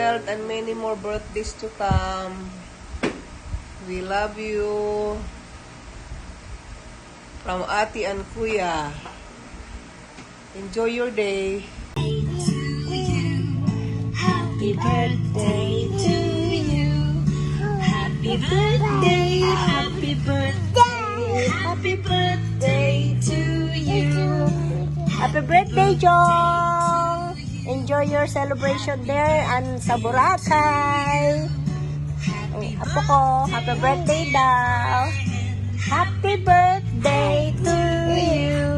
health, and many more birthdays to come. We love you. From Ate and Kuya. Enjoy your day. Happy birthday to you. Happy birthday, happy birthday, happy birthday to you. Happy birthday, Jong! Enjoy your celebration there and sa Boracay. Ang apo ko, happy birthday daw. Happy birthday to you.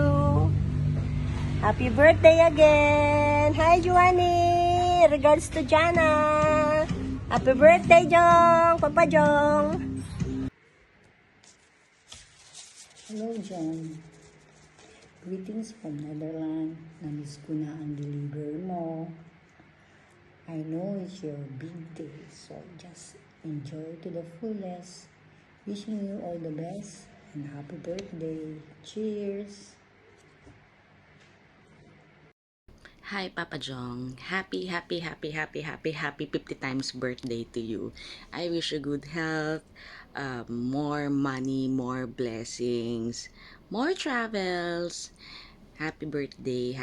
Happy birthday again. Hi, Joanny. Regards to Jana. Happy birthday, Jong. Papa Jong. Hello, John. Greetings from Netherlands. Namiss ko na ang deliver mo. I know it's your big day, so just enjoy to the fullest. Wishing you all the best and happy birthday. Cheers! Hi, Papa Jong. Happy 50 times birthday to you. I wish you good health, more money, more blessings, more travels. Happy birthday,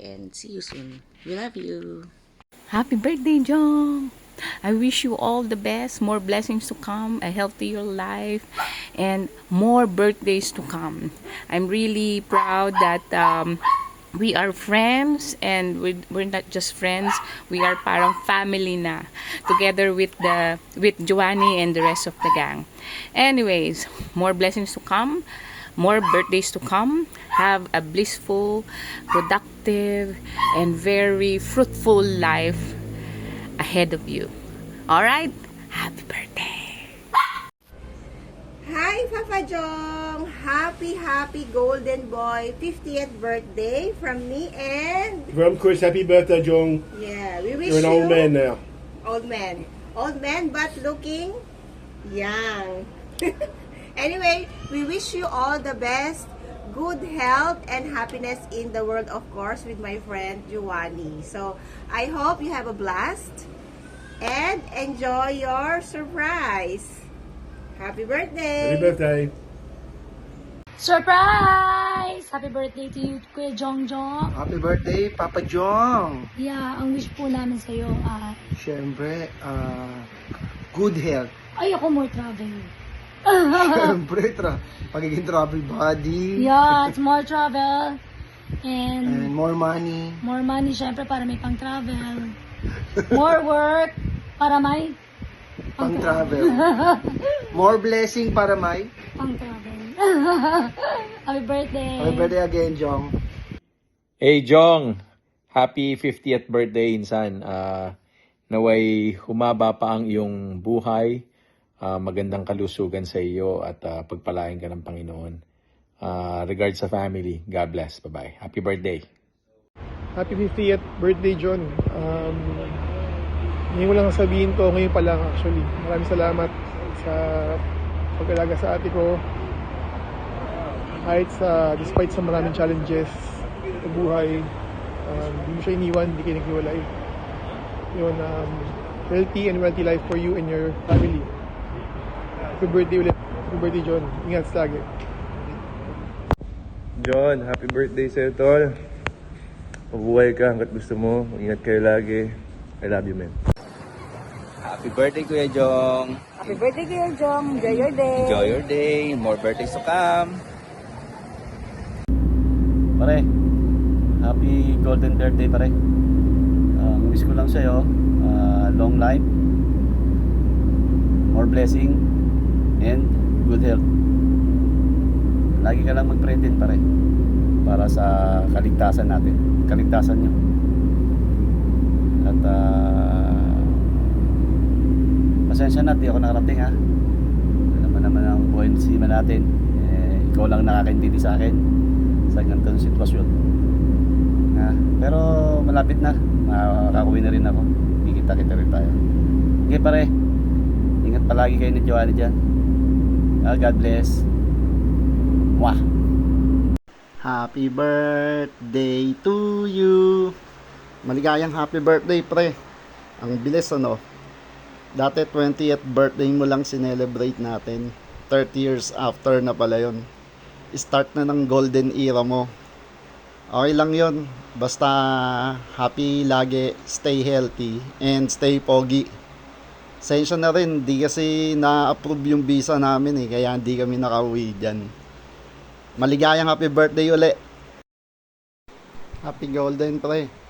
and see you soon. We love you. Happy birthday, Jong! I wish you all the best, more blessings to come, a healthier life, and more birthdays to come. I'm really proud that we are friends, and we're not just friends, we are parang family na, together with Joanny and the rest of the gang. Anyways, more blessings to come, more birthdays to come. Have a blissful, productive, and very fruitful life ahead of you. Alright? Happy birthday! Hi, Papa Jong. Happy golden boy 50th birthday from me and... From Chris, happy birthday, Jong. Yeah, we wish You're an old man now. Old man, but looking young. Anyway, we wish you all the best, good health, and happiness in the world, of course, with my friend Joanny. So, I hope you have a blast and enjoy your surprise. Happy birthday! Happy birthday. Surprise! Happy birthday to you, Kuya Jong Jong. Happy birthday, Papa Jong! Yeah, ang wish po namin sa'yo, Siyempre, good health. ay ako more travel. Siyempre, pagiging travel buddy. Yeah, it's more travel. And And more money. more money, syempre, para may pang-travel. More work, para may Pang-travel. More blessing para may. pang-travel. Happy birthday! Happy birthday again, Jong. Hey Jong, happy 50th birthday insan. Naway humaba pa ang iyong buhay, magandang kalusugan sa iyo at pagpalain ka ng Panginoon. Regards sa family, God bless. Bye-bye. Happy birthday. Happy 50th birthday, John. Ngayon ko lang sabihin to, ngayon pa lang actually. Maraming salamat sa pag-alaga sa ate ko. Kahit despite sa maraming challenges sa buhay, hindi mo siya iniwan, hindi kayo naghiwalay. Yun, healthy and wealthy life for you and your family. Happy birthday ulit. Happy birthday, John. Ingat lagi. John, happy birthday sa'yo, tol. Mabuhay ka hanggat gusto mo. Ingat kayo lagi. I love you, man. Happy birthday, Kuya Jong. Happy birthday, Kuya Jong. Enjoy your day. Enjoy your day. More birthdays to come. Pare, happy golden birthday, pare. Wish ko lang sa'yo, long life, more blessing, and good health. Lagi ka lang mag-pray din, pare, para sa kaligtasan natin, kaligtasan nyo. At pasensya na, di ako nakarating, ha. Alam mo naman ang buhay natin, ikaw lang nakakaintindi sa akin sa ganitong sitwasyon. Pero malapit na, makakauwi na rin ako. Kikita-kita rin tayo. Okay, pare, ingat palagi kayo ni Joanny dyan. God bless. Mwah! Happy birthday to you. Maligayang happy birthday, pre. Ang bilis ano. Dati 20th birthday mo lang sinelebrate natin. 30 years after na pala yun. Start na ng golden era mo. Okay lang yun. Basta happy lagi, stay healthy, and stay pogi. Sensya na rin, di kasi na-approve yung visa namin kaya hindi kami nakauwi dyan. Maligayang happy birthday uli. Happy golden pre.